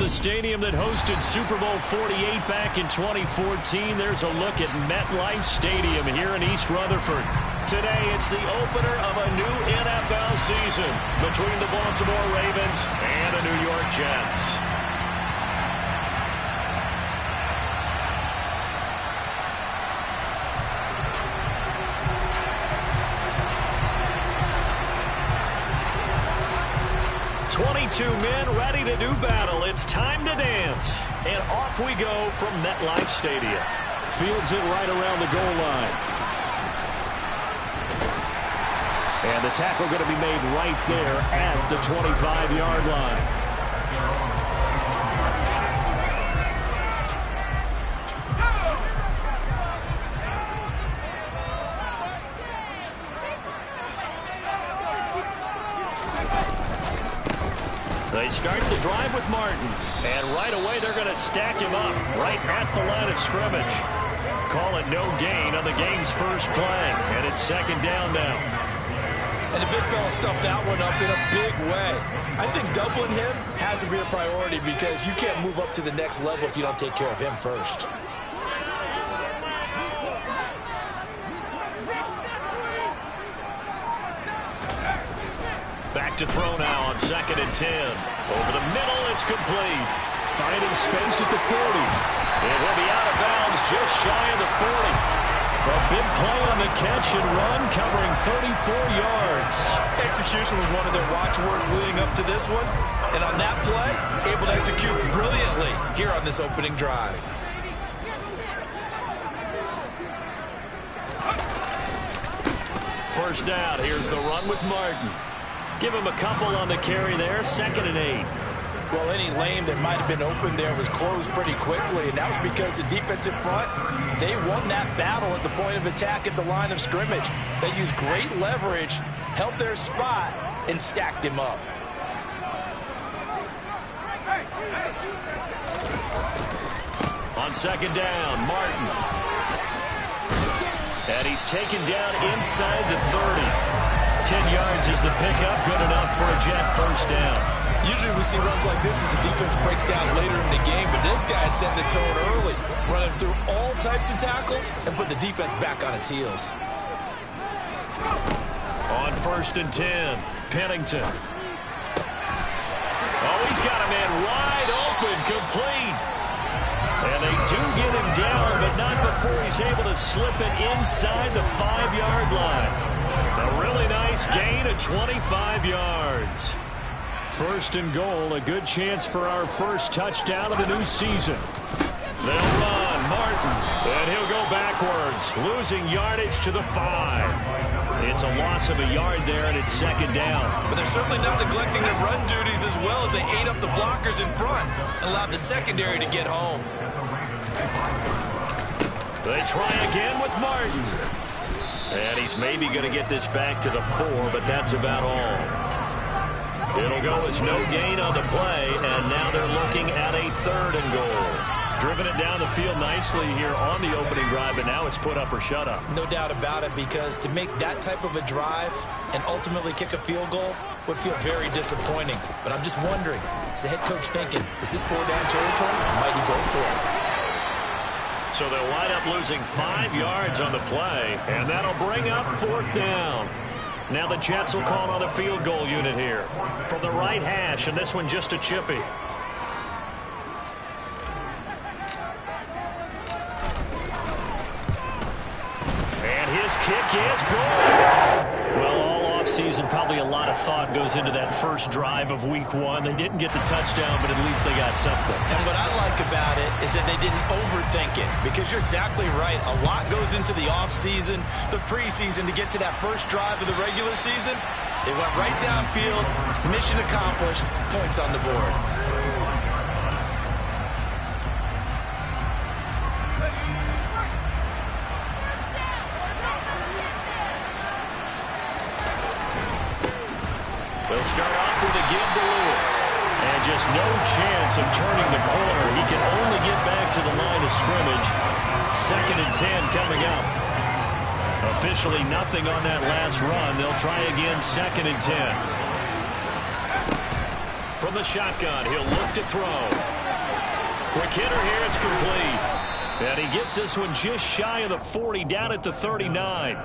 the stadium that hosted Super Bowl 48 back in 2014. There's a look at MetLife Stadium here in East Rutherford. Today, it's the opener of a new NFL season between the Baltimore Ravens and the New York Jets. Men ready to do battle. It's time to dance. And off we go from MetLife Stadium. Fields it right around the goal line. And the tackle going to be made right there at the 25-yard line. They start the drive with Martin, and right away they're going to stack him up right at the line of scrimmage. Call it no gain on the game's first play, and it's second down now. And the big fella stuffed that one up in a big way. I think doubling him has to be a priority because you can't move up to the next level if you don't take care of him first. Back to throw now on 2nd and 10. Over the middle, it's complete. Finding space at the 40. It will be out of bounds just shy of the 40. A big play on the catch and run, covering 34 yards. Execution was one of their watchwords leading up to this one. And on that play, able to execute brilliantly here on this opening drive. First down, here's the run with Martin. Give him a couple on the carry there, 2nd and 8. Well, any lane that might have been open there was closed pretty quickly, and that was because the defensive front, they won that battle at the point of attack at the line of scrimmage. They used great leverage, held their spot, and stacked him up. On 2nd down, Martin. And he's taken down inside the 30. 10 yards is the pickup, good enough for a Jet first down. Usually we see runs like this as the defense breaks down later in the game, but this guy's setting the tone early, running through all types of tackles and put the defense back on its heels. On 1st and 10, Pennington. Oh, he's got a man wide open, complete. And they do get him down, but not before he's able to slip it inside the 5-yard line. A really nice gain of 25 yards. 1st and goal, a good chance for our first touchdown of the new season. They'll run, Martin, and he'll go backwards, losing yardage to the 5. It's a loss of a yard there, and it's 2nd down. But they're certainly not neglecting their run duties as well as they ate up the blockers in front and allowed the secondary to get home. They try again with Martin. And he's maybe going to get this back to the 4, but that's about all. It'll go as no gain on the play, and now they're looking at a 3rd and goal. Driven it down the field nicely here on the opening drive, but now it's put up or shut up. No doubt about it, because to make that type of a drive and ultimately kick a field goal would feel very disappointing. But I'm just wondering, is the head coach thinking, is this 4-down territory? Might he go for it? So they'll wind up losing 5 yards on the play, and that'll bring up 4th down. Now the Jets will call on the field goal unit here from the right hash, and this one just a chippy. And his kick is good. Well, all offseason, probably a lot of thought goes into that first drive of Week 1. They didn't get the touchdown, but at least they got something. And what I like about it is that they didn't overthink it, because you're exactly right. A lot goes into the offseason, the preseason, to get to that first drive of the regular season. They went right downfield, mission accomplished, points on the board. They'll start off with a give to Lewis. And just no chance of turning the corner. He can only get back to the line of scrimmage. 2nd and 10 coming up. Officially nothing on that last run. They'll try again, 2nd and 10. From the shotgun, he'll look to throw. Quick hitter here, it's complete. And he gets this one just shy of the 40, down at the 39.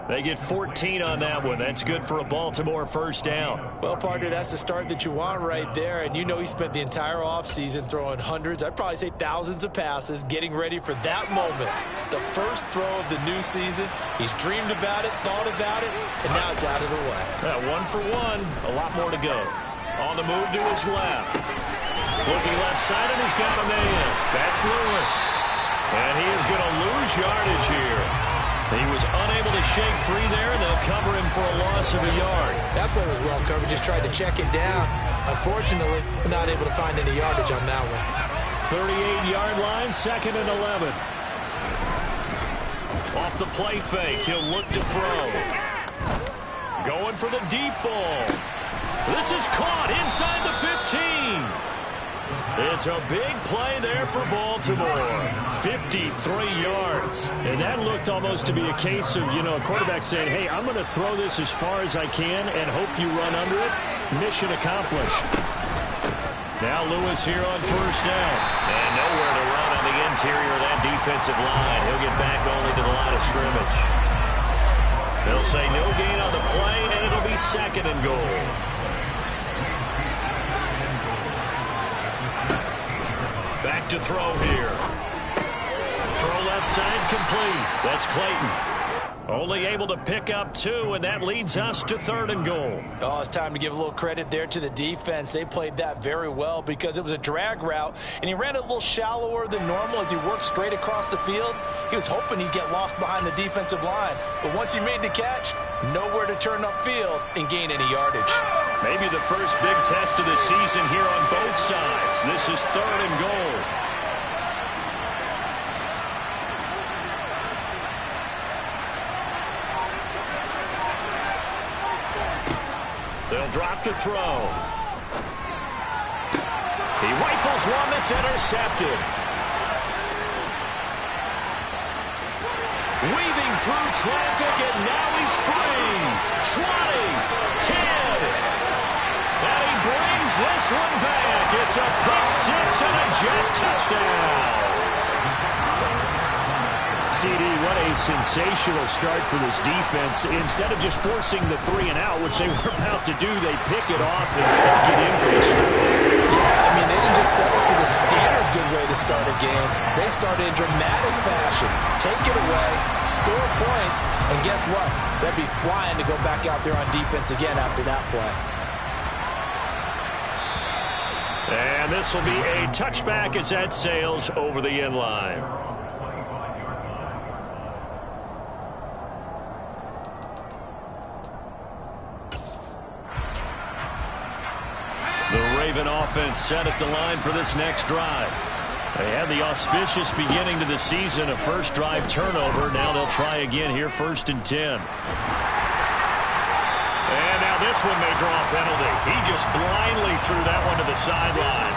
They get 14 on that one. That's good for a Baltimore first down. Well, partner, that's the start that you want right there. And you know he spent the entire offseason throwing hundreds, I'd probably say thousands of passes, getting ready for that moment. The first throw of the new season. He's dreamed about it, thought about it, and now it's out of the way. 1 for 1. A lot more to go. On the move to his left. Looking left side, and he's got a man. That's Lewis. And he is going to lose yardage here. He was unable to shake free there, and they'll cover him for a loss of a yard. That play was well covered. Just tried to check it down. Unfortunately, not able to find any yardage on that one. 38-yard line, 2nd and 11. Off the play fake, he'll look to throw. Going for the deep ball. This is caught inside the 15. It's a big play there for Baltimore. 53 yards. And that looked almost to be a case of, a quarterback saying, hey, I'm going to throw this as far as I can and hope you run under it. Mission accomplished. Now Lewis here on first down. And nowhere to run on the interior of that defensive line. He'll get back only to the line of scrimmage. They'll say no gain on the play, and it'll be 2nd and goal. Back to throw here. Throw left side complete. That's Clayton. Only able to pick up 2, and that leads us to 3rd and goal. Oh, it's time to give a little credit there to the defense. They played that very well because it was a drag route, and he ran it a little shallower than normal as he worked straight across the field. He was hoping he'd get lost behind the defensive line, but once he made the catch, nowhere to turn upfield and gain any yardage. Maybe the first big test of the season here on both sides. This is 3rd and goal. They'll drop to throw. He rifles one that's intercepted. Weaving through traffic, and now he's free. 20, 10. And he brings this one back. It's a pick 6 and a jet touchdown. CD, what a sensational start for this defense. Instead of just forcing the 3 and out, which they were about to do, they pick it off and take it in for the score. Yeah, I mean, they didn't just settle for the standard good way to start a game. They started in dramatic fashion. Take it away, score points, and guess what? They'll be flying to go back out there on defense again after that play. And this will be a touchback as that sails over the end line. The Raven offense set at the line for this next drive. They had the auspicious beginning to the season, a first drive turnover. Now they'll try again here, 1st and 10. And now this one may draw a penalty. He just blindly threw that one to the sideline.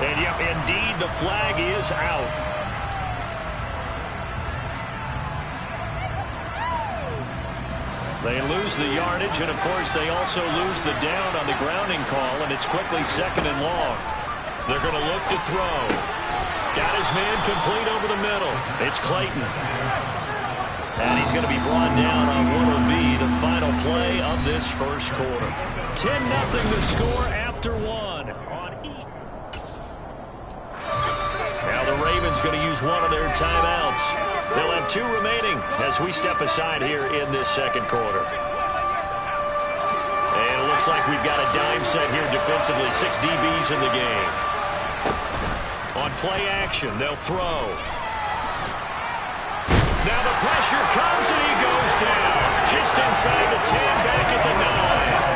And yep, indeed, the flag is out. They lose the yardage, and of course they also lose the down on the grounding call, and it's quickly 2nd and long. They're going to look to throw. Got his man complete over the middle. It's Clayton. And he's going to be brought down on what will be the final play of this first quarter. 10-0 the score after 1 on E. Now the Ravens going to use one of their timeouts. They'll have 2 remaining as we step aside here in this 2nd quarter. And it looks like we've got a dime set here defensively. 6 DBs in the game. On play action, they'll throw. Now the pressure comes and he goes down. Just inside the 10, back at the 9.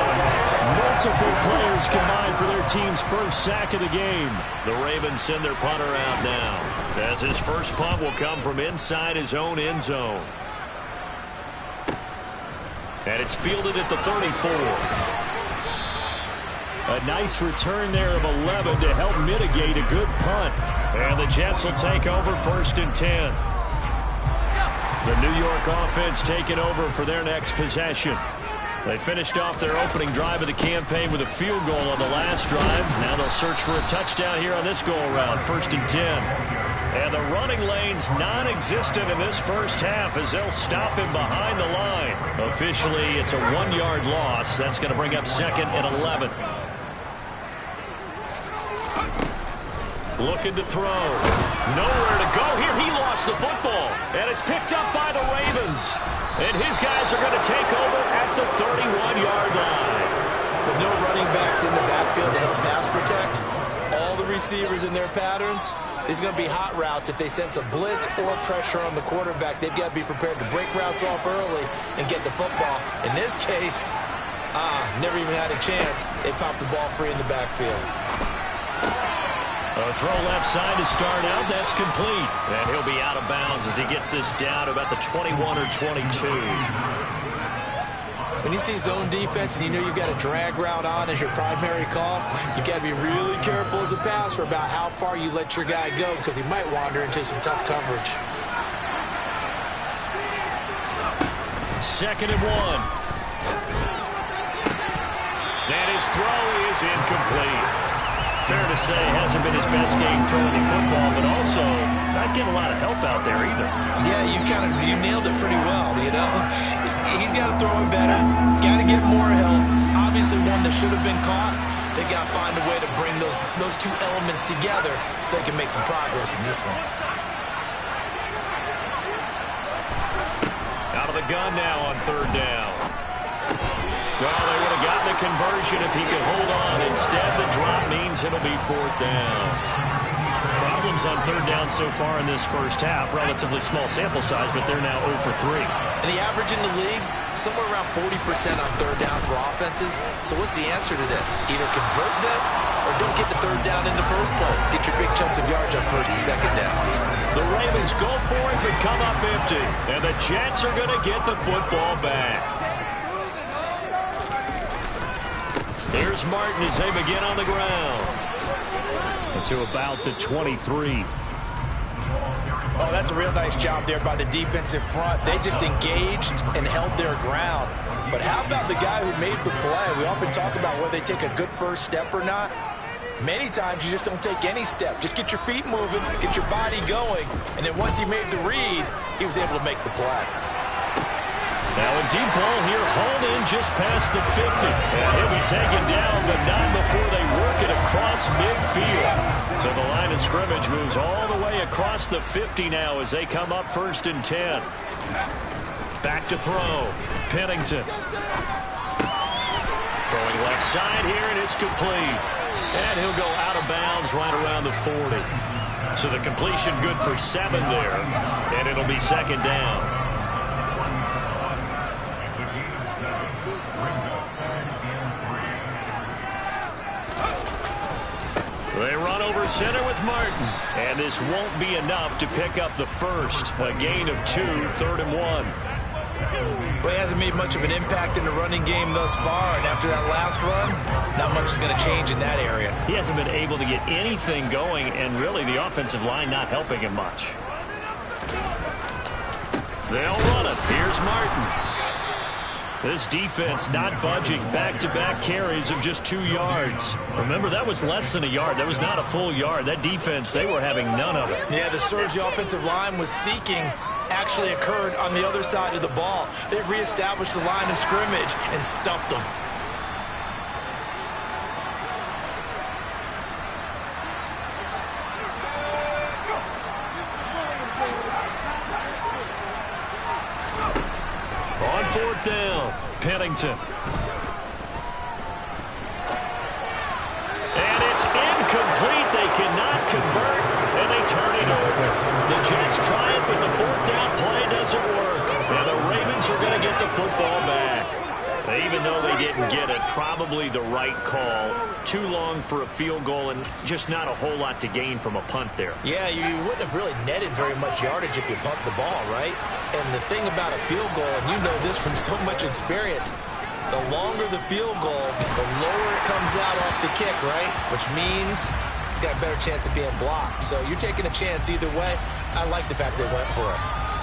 Multiple players combined for their team's first sack of the game. The Ravens send their punter out now, as his first punt will come from inside his own end zone. And it's fielded at the 34. A nice return there of 11 to help mitigate a good punt. And the Jets will take over 1st and 10. The New York offense taking over for their next possession. They finished off their opening drive of the campaign with a field goal on the last drive. Now they'll search for a touchdown here on this go-around, 1st and 10. And the running lane's non-existent in this first half as they'll stop him behind the line. Officially, it's a 1-yard loss. That's going to bring up 2nd and 11. Looking to throw. Nowhere to go here. He lost the football. And it's picked up by the Ravens. And his guys are going to take over at the 31-yard line. With no running backs in the backfield to help pass protect, all the receivers in their patterns, these are going to be hot routes. If they sense a blitz or pressure on the quarterback, they've got to be prepared to break routes off early and get the football. In this case, never even had a chance. They popped the ball free in the backfield. A throw left side to start out. That's complete. And he'll be out of bounds as he gets this down to about the 21 or 22. When you see zone defense and you know you've got a drag route on as your primary call, you've got to be really careful as a passer about how far you let your guy go because he might wander into some tough coverage. 2nd and 1. And his throw is incomplete. Fair to say, hasn't been his best game throwing the football, but also not getting a lot of help out there either. Yeah, you nailed it pretty well, you know. He's got to throw it better, got to get more help. Obviously one that should have been caught. They got to find a way to bring those two elements together so they can make some progress in this one. Out of the gun now on 3rd down. Well, they would have gotten a conversion if he could hold on. Instead, the drop means it'll be 4th down. Problems on 3rd down so far in this first half. Relatively small sample size, but they're now 0 for 3. And the average in the league, somewhere around 40% on 3rd down for offenses. So what's the answer to this? Either convert them or don't get the 3rd down in the first place. Get your big chunks of yards on 1st and 2nd down. The Ravens go for it but come up empty. And the Jets are going to get the football back. Here's Martin as they begin on the ground. To about the 23. Oh, that's a real nice job there by the defensive front. They just engaged and held their ground. But how about the guy who made the play? We often talk about whether they take a good first step or not. Many times you just don't take any step. Just get your feet moving, get your body going. And then once he made the read, he was able to make the play. Now a deep ball here, hauled in just past the 50. And he'll be taken down, but not before they work it across midfield. So the line of scrimmage moves all the way across the 50 now as they come up 1st and 10. Back to throw. Pennington. Throwing left side here, and it's complete. And he'll go out of bounds right around the 40. So the completion good for 7 there. And it'll be 2nd down. They run over center with Martin. And this won't be enough to pick up the first. A gain of 2, 3rd and 1. Well, he hasn't made much of an impact in the running game thus far. And after that last run, not much is going to change in that area. He hasn't been able to get anything going. And really the offensive line not helping him much. They'll run it. Here's Martin. This defense not budging. Back-to-back carries of just 2 yards. Remember, that was less than a yard. That was not a full yard. That defense, they were having none of it. Yeah, the surge the offensive line was seeking actually occurred on the other side of the ball. They reestablished the line of scrimmage and stuffed them. On 4th down, Pennington. And it's incomplete. They cannot convert, and they turn it over. The Jets try it, but the 4th down play doesn't work. And the Ravens are going to get the football back. Even though they didn't get it, probably the right call. Too long for a field goal and just not a whole lot to gain from a punt there. Yeah, you wouldn't have really netted very much yardage if you pumped the ball, right? And the thing about a field goal, and you know this from so much experience, the longer the field goal, the lower it comes out off the kick, right? Which means it's got a better chance of being blocked. So you're taking a chance either way. I like the fact they went for it.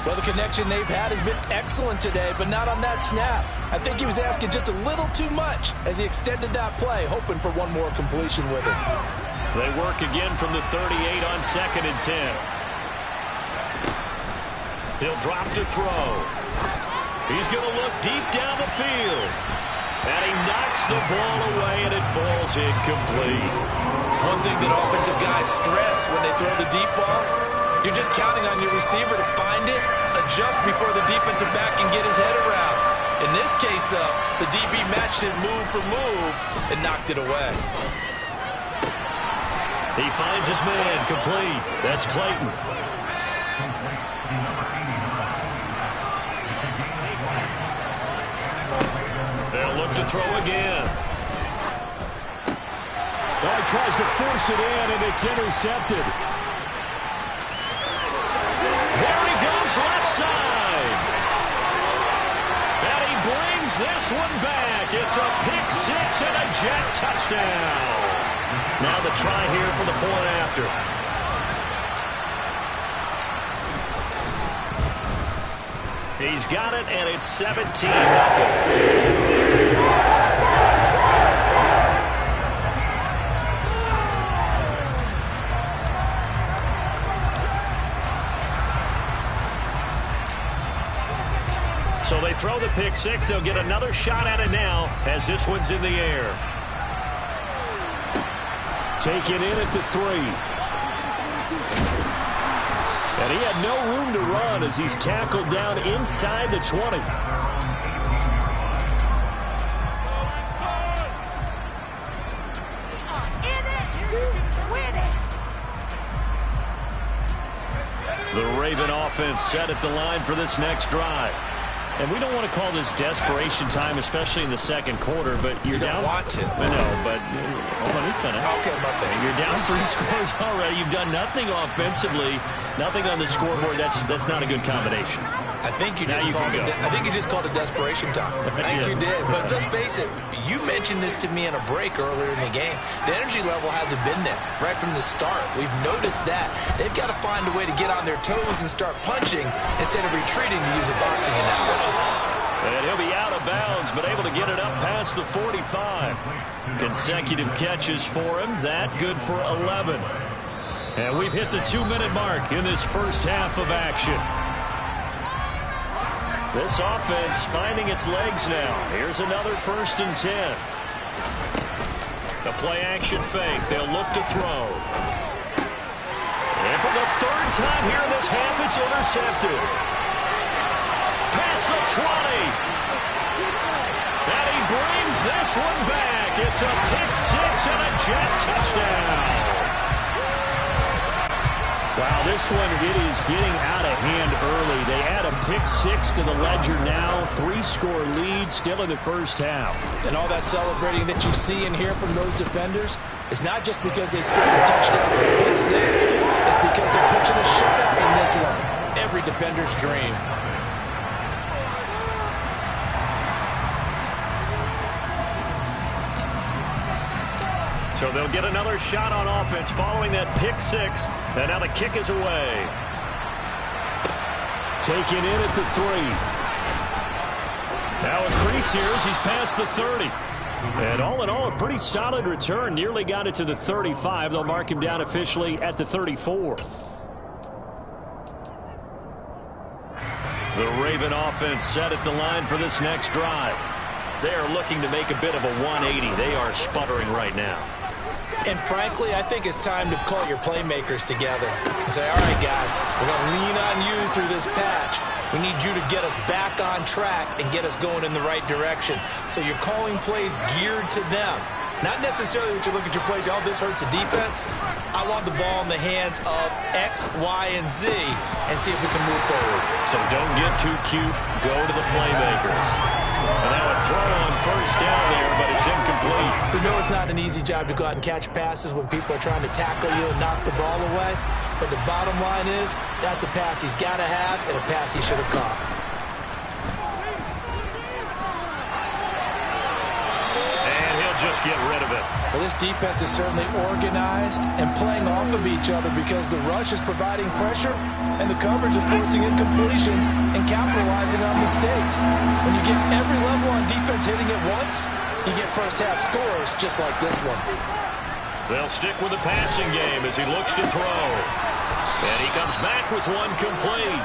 Well, the connection they've had has been excellent today, but not on that snap. I think he was asking just a little too much as he extended that play, hoping for one more completion with it. They work again from the 38 on 2nd and 10. He'll drop to throw. He's going to look deep down the field. And he knocks the ball away, and it falls incomplete. One thing that offensive guys stress when they throw the deep ball, you're just counting on your receiver to find it, adjust before the defensive back can get his head around. In this case, though, the DB matched it move for move and knocked it away. He finds his man, complete. That's Clayton. They'll look to throw again. Well, he tries to force it in, and it's intercepted. There he goes, left side. And he brings this one back. It's a pick six and a jet touchdown. Now the try here for the point after. He's got it, and it's 17-0. So they throw the pick six. They'll get another shot at it now as this one's in the air. Taken in at the 3. And he had no room to run as he's tackled down inside the 20. The Raven offense set at the line for this next drive. And we don't want to call this desperation time, especially in the second quarter, but you're down. You don't want to. I know, but let me finish. Okay, my bad. You're down 3 scores already. You've done nothing offensively, nothing on the scoreboard. That's not a good combination. I think you just called it desperation time. I think you did. But let's face it, you mentioned this to me in a break earlier in the game. The energy level hasn't been there right from the start. We've noticed that. They've got to find a way to get on their toes and start punching instead of retreating, to use a boxing analogy. And he'll be out of bounds, but able to get it up past the 45. Consecutive catches for him. That good for 11. And we've hit the 2-minute mark in this first half of action. This offense finding its legs now. Here's another 1st and 10. The play action fake. They'll look to throw. And for the 3rd time here in this half, it's intercepted. Past the 20. And he brings this one back. It's a pick six and a jet touchdown. Wow, this one, it is getting out of hand early. They add a pick six to the ledger now. 3-score lead still in the first half. And all that celebrating that you see and hear from those defenders is not just because they scored a touchdown or a pick six. It's because they're pitching a shutout in this one. Every defender's dream. So they'll get another shot on offense following that pick six. And now the kick is away. Taken in at the 3. Now a crease here as he's past the 30. And all in all, a pretty solid return. Nearly got it to the 35. They'll mark him down officially at the 34. The Raven offense set at the line for this next drive. They are looking to make a bit of a 180. They are sputtering right now. And frankly, I think it's time to call your playmakers together and say, all right, guys, we're going to lean on you through this patch. We need you to get us back on track and get us going in the right direction. So you're calling plays geared to them. Not necessarily that you look at your plays, oh, this hurts the defense. I want the ball in the hands of X, Y, and Z and see if we can move forward. So don't get too cute. Go to the playmakers. And now a throw on 1st down there, but it's incomplete. We know it's not an easy job to go out and catch passes when people are trying to tackle you and knock the ball away. But the bottom line is, that's a pass he's got to have and a pass he should have caught. And he'll just get rid of it. Well, this defense is certainly organized and playing off of each other because the rush is providing pressure and the coverage is forcing incompletions and capitalizing on mistakes. When you get every level on defense hitting at once, you get first-half scores just like this one. They'll stick with the passing game as he looks to throw. And he comes back with one complete.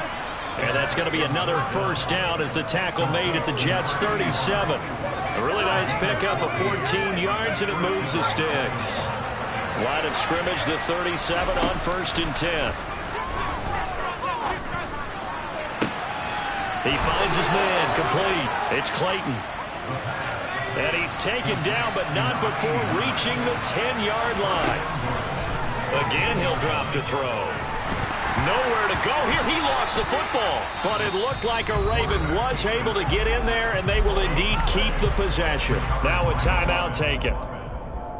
And that's going to be another first down as the tackle made at the Jets' 37. A really nice pickup of 14 yards, and it moves the sticks. Line of scrimmage, the 37 on 1st and 10. He finds his man, complete. It's Clayton. And he's taken down, but not before reaching the 10-yard line. Again, he'll drop to throw. Nowhere to go here. He lost the football, but it looked like a Raven was able to get in there, and they will indeed keep the possession. Now a timeout taken.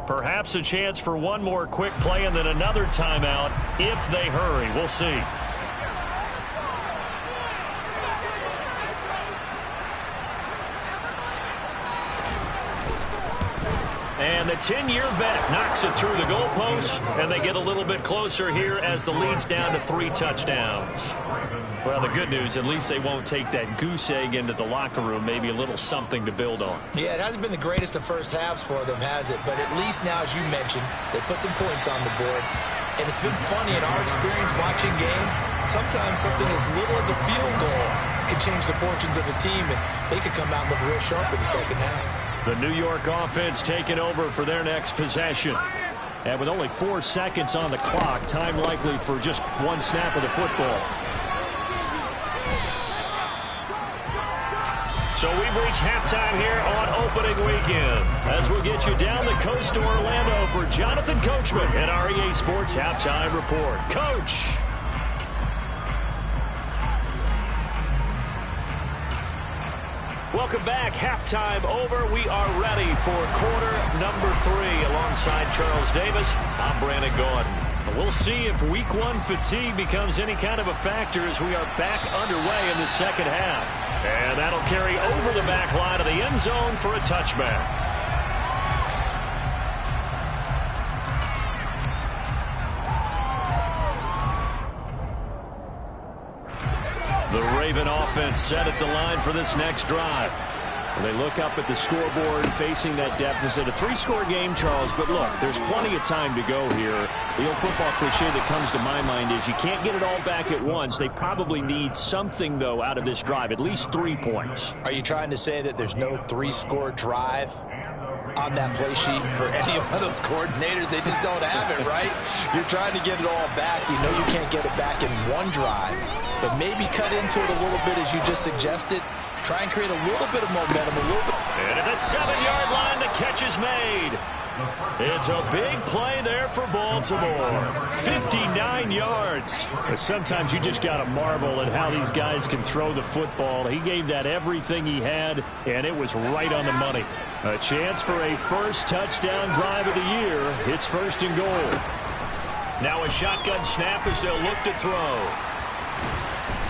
Perhaps a chance for one more quick play and then another timeout if they hurry. We'll see. And the 10-year vet knocks it through the goalpost, and they get a little bit closer here as the lead's down to 3 touchdowns. Well, the good news, at least they won't take that goose egg into the locker room, maybe a little something to build on. Yeah, it hasn't been the greatest of first halves for them, has it? But at least now, as you mentioned, they put some points on the board. And it's been funny in our experience watching games, sometimes something as little as a field goal can change the fortunes of a team, and they could come out and look real sharp in the second half. The New York offense taking over for their next possession. And with only 4 seconds on the clock, time likely for just one snap of the football. So we've reached halftime here on opening weekend. As we'll get you down the coast to Orlando for Jonathan Coachman at our EA Sports Halftime Report. Coach! Welcome back. Halftime over. We are ready for quarter number 3. Alongside Charles Davis, I'm Brandon Gaudin. We'll see if week 1 fatigue becomes any kind of a factor as we are back underway in the second half. And that'll carry over the back line of the end zone for a touchback. The Raven offense set at the line for this next drive. They look up at the scoreboard facing that deficit. A 3-score game, Charles, but look, there's plenty of time to go here. The old football cliche that comes to my mind is you can't get it all back at once. They probably need something, though, out of this drive, at least 3 points. Are you trying to say that there's no 3-score drive on that play sheet for any one of those coordinators? They just don't have it, right? You're trying to get it all back. You know you can't get it back in one drive, but maybe cut into it a little bit as you just suggested. Try and create a little bit of momentum, a little bit. And at the 7-yard line, the catch is made. It's a big play there for Baltimore. 59 yards. Sometimes you just got to marvel at how these guys can throw the football. He gave that everything he had, and it was right on the money. A chance for a first touchdown drive of the year. It's 1st and goal. Now a shotgun snap as they'll look to throw.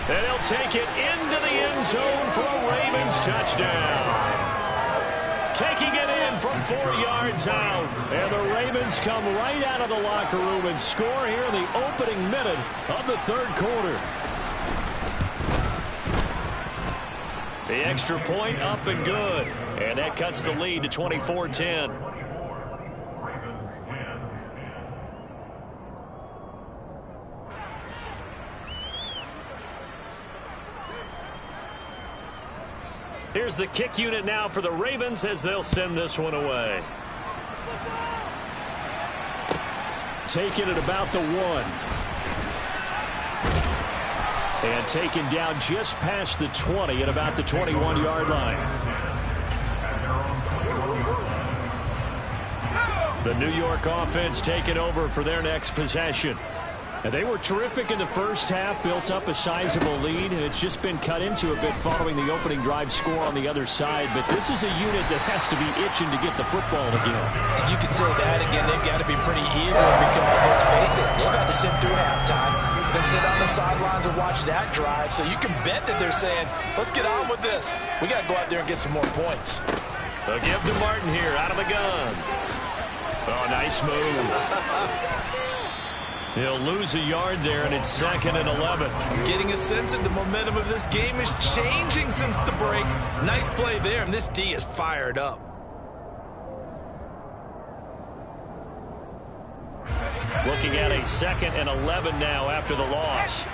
And they'll take it into the end zone for a Ravens touchdown. Taking it in from 4 yards out. And the Ravens come right out of the locker room and score here in the opening minute of the 3rd quarter. The extra point up and good. And that cuts the lead to 24-10. Here's the kick unit now for the Ravens as they'll send this one away. Taken at about the 1. And taken down just past the 20 at about the 21-yard line. The New York offense taking over for their next possession. And they were terrific in the first half, built up a sizable lead, and it's just been cut into a bit following the opening drive score on the other side. But this is a unit that has to be itching to get the football again. And you can say that again. They've got to be pretty eager because, let's face it, they've had to sit through halftime, then sit on the sidelines and watch that drive. So you can bet that they're saying, let's get on with this. We got to go out there and get some more points. They'll give to Martin here out of the gun. Oh, nice move. He'll lose a yard there, and it's 2nd and 11. I'm getting a sense that the momentum of this game is changing since the break. Nice play there, and this D is fired up. Looking at a 2nd and 11 now after the loss.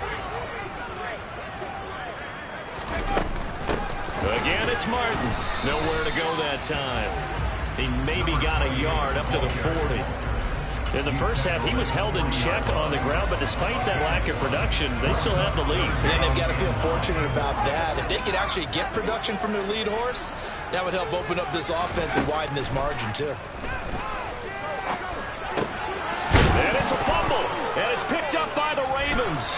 Again, it's Martin. Nowhere to go that time. He maybe got a yard up to the 40. In the first half, he was held in check on the ground, but despite that lack of production, they still have the lead. And they've got to feel fortunate about that. If they could actually get production from their lead horse, that would help open up this offense and widen this margin, too. And it's a fumble, and it's picked up by the Ravens.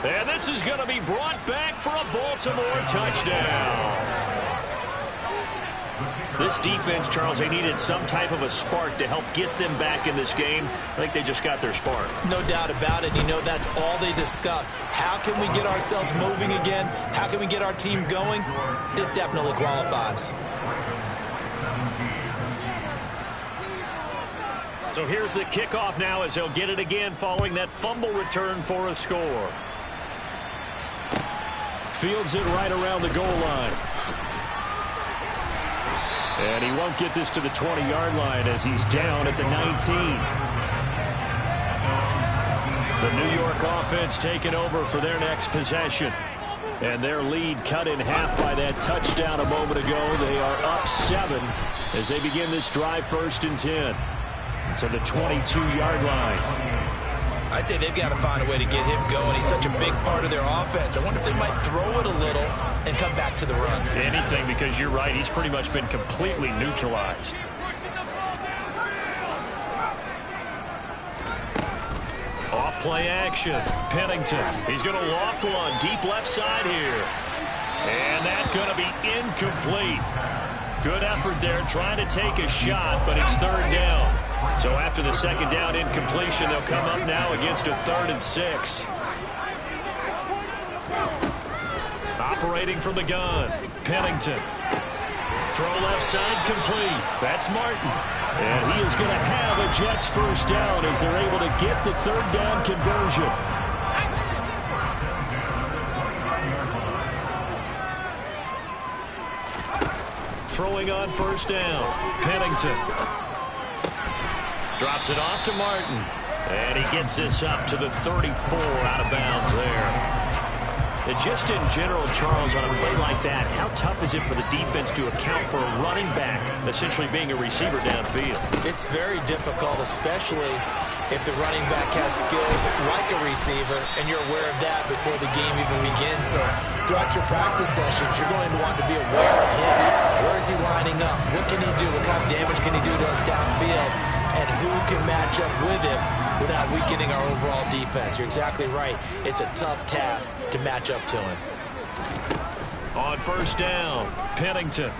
And this is going to be brought back for a Baltimore touchdown. This defense, Charles, they needed some type of a spark to help get them back in this game. I think they just got their spark. No doubt about it. You know, that's all they discussed. How can we get ourselves moving again? How can we get our team going? This definitely qualifies. So here's the kickoff now as they'll get it again following that fumble return for a score. Fields it right around the goal line. And he won't get this to the 20-yard line as he's down at the 19. The New York offense taking over for their next possession. And their lead cut in half by that touchdown a moment ago. They are up 7 as they begin this drive 1st and 10. To the 22-yard line. I'd say they've got to find a way to get him going. He's such a big part of their offense. I wonder if they might throw it a little and come back to the run. Anything, because you're right. He's pretty much been completely neutralized. Off play action. Pennington. He's going to loft one deep left side here. And that's going to be incomplete. Good effort there trying to take a shot, but it's 3rd down. So after the 2nd down incompletion, they'll come up now against a 3rd and 6. Operating from the gun, Pennington. Throw left side complete. That's Martin. And he is going to have a Jets 1st down as they're able to get the 3rd down conversion. Throwing on 1st down, Pennington. Drops it off to Martin. And he gets this up to the 34 out of bounds there. And just in general, Charles, on a play like that, how tough is it for the defense to account for a running back essentially being a receiver downfield? It's very difficult, especially if the running back has skills like a receiver, and you're aware of that before the game even begins. So throughout your practice sessions, you're going to want to be aware of him. Where is he lining up? What can he do? What kind of damage can he do to us downfield? And who can match up with him without weakening our overall defense? You're exactly right. It's a tough task to match up to him. On 1st down, Pennington.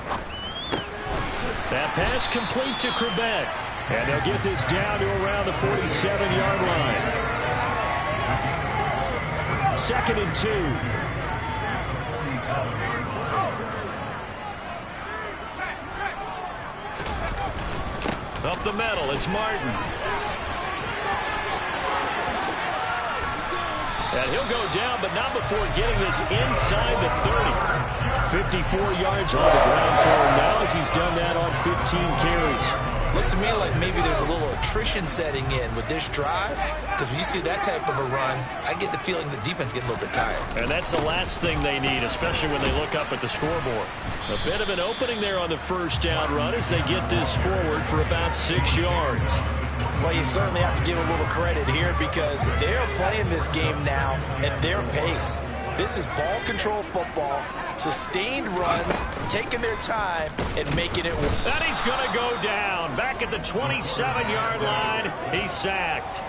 That pass complete to Quebec. And they'll get this down to around the 47-yard line. 2nd and 2. Up the middle, it's Martin. And he'll go down, but not before getting this inside the 30. 54 yards on the ground for him now as he's done that on 15 carries. Looks to me like maybe there's a little attrition setting in with this drive, because when you see that type of a run, I get the feeling the defense gets a little bit tired. And that's the last thing they need, especially when they look up at the scoreboard. A bit of an opening there on the 1st down run as they get this forward for about 6 yards. Well, you certainly have to give a little credit here because they're playing this game now at their pace. This is ball control football, sustained runs, taking their time, and making it work. And he's going to go down. Back at the 27-yard line, he's sacked.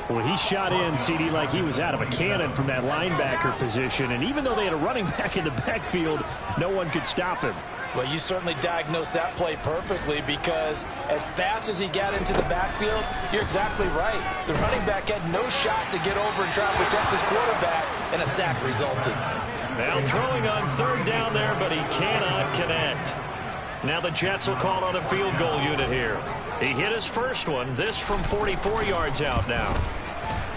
Well, he shot in, CD, like he was out of a cannon from that linebacker position. And even though they had a running back in the backfield, no one could stop him. Well, you certainly diagnosed that play perfectly because as fast as he got into the backfield, you're exactly right. The running back had no shot to get over and try to protect his quarterback, and a sack resulted. Now throwing on third down there, but he cannot connect. Now the Jets will call on a field goal unit here. He hit his first one, this from 44 yards out now.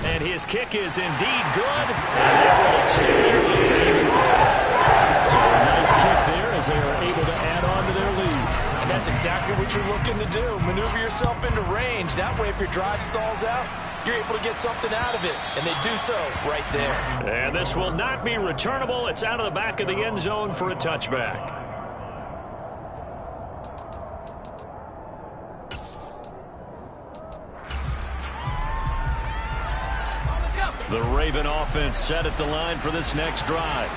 And his kick is indeed good. And they will extend their lead even further. So a nice kick there as they are able to add on to their lead. And that's exactly what you're looking to do. Maneuver yourself into range. That way, if your drive stalls out, you're able to get something out of it. And they do so right there. And this will not be returnable. It's out of the back of the end zone for a touchback. The Raven offense set at the line for this next drive.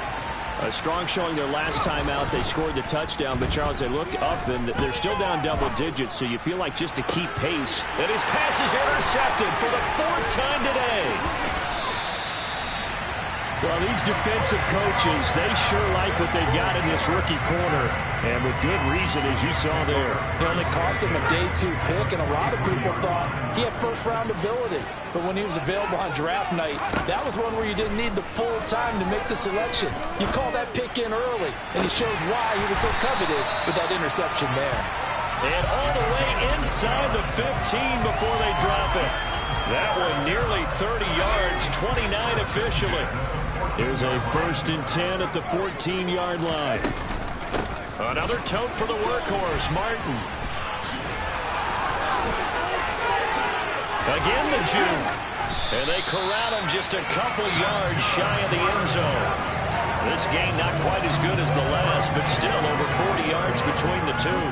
A strong showing their last time out. They scored the touchdown, but Charles, they look up and they're still down double digits, so you feel like just to keep pace. And his pass is intercepted for the fourth time today. Well, these defensive coaches, they sure like what they've got in this rookie corner, and with good reason, as you saw there. It only cost him a day 2 pick, and a lot of people thought he had first-round ability. But when he was available on draft night, that was one where you didn't need the full time to make the selection. You call that pick in early, and he shows why he was so coveted with that interception there. And all the way inside the 15 before they drop it. That one nearly 30 yards, 29 officially. Here's a 1st and 10 at the 14-yard line. Another tote for the workhorse, Martin. Again the juke. And they corral him just a couple yards shy of the end zone. This game not quite as good as the last, but still over 40 yards between the two.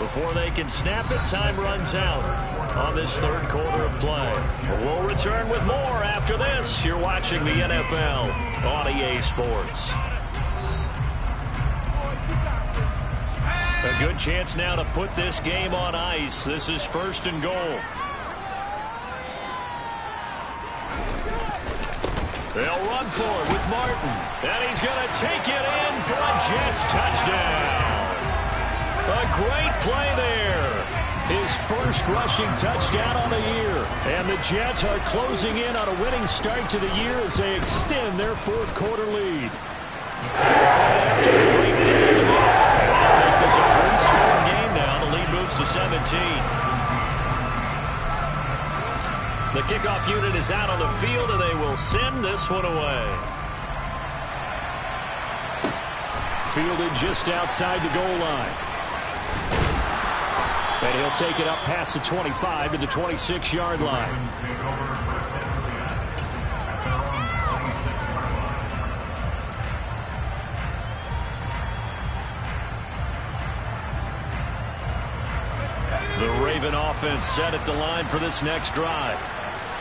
Before they can snap it, time runs out on this third quarter of play. We'll return with more after this. You're watching the NFL on EA Sports. A good chance now to put this game on ice. This is 1st and goal. They'll run for it with Martin. And he's going to take it in for a Jets touchdown. A great play there. His first rushing touchdown on the year. And the Jets are closing in on a winning start to the year as they extend their 4th quarter lead. After the breakdown, I think this is a 3-score game now. The lead moves to 17. The kickoff unit is out on the field, and they will send this one away. Fielded just outside the goal line. And he'll take it up past the 25 to the 26-yard line. The Raven offense set at the line for this next drive.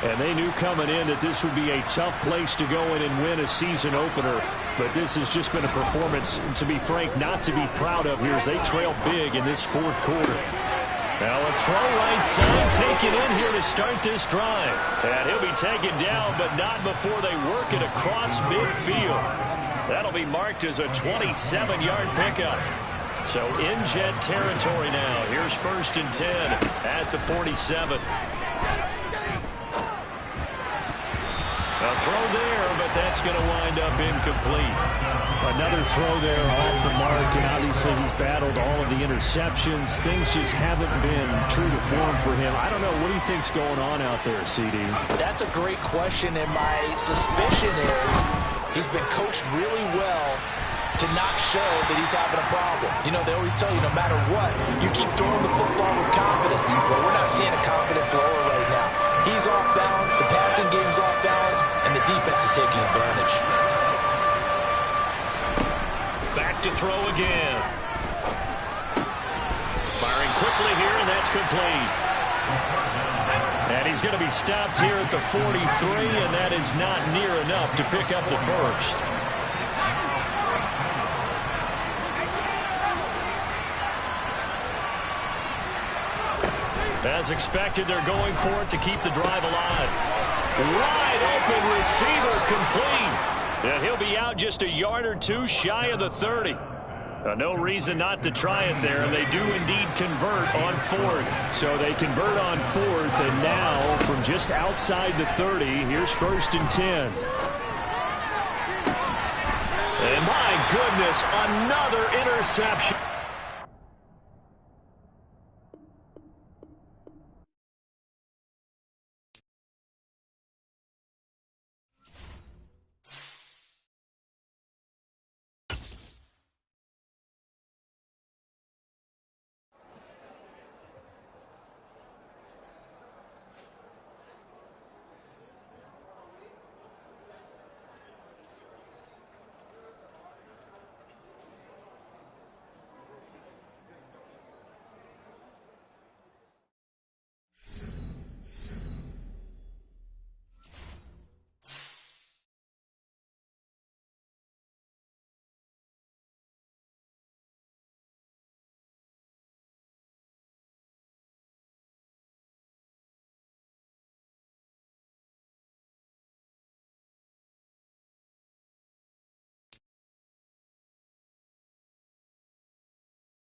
And they knew coming in that this would be a tough place to go in and win a season opener. But this has just been a performance, to be frank, not to be proud of here as they trail big in this 4th quarter. Now a throw right side taken in here to start this drive. And he'll be taken down, but not before they work it across midfield. That'll be marked as a 27-yard pickup. So in Jet territory now. Here's 1st and 10 at the 47. A throw there, but that's going to wind up incomplete. Another throw there off the mark, and obviously he's battled all of the interceptions. Things just haven't been true to form for him. I don't know. What do you think's going on out there, CD? That's a great question, and my suspicion is he's been coached really well to not show that he's having a problem. You know, they always tell you no matter what, you keep throwing the football with confidence. Well, we're not seeing a confident thrower right now. He's off balance, the passing game's off balance, and the defense is taking advantage. Back to throw again. Firing quickly here, and that's complete. And he's going to be stopped here at the 43, and that is not near enough to pick up the first. As expected, they're going for it to keep the drive alive. Wide open receiver complete. And he'll be out just a yard or two shy of the 30. No reason not to try it there, and they do indeed convert on fourth. So they convert on fourth, and now from just outside the 30, here's 1st and 10. And my goodness, another interception.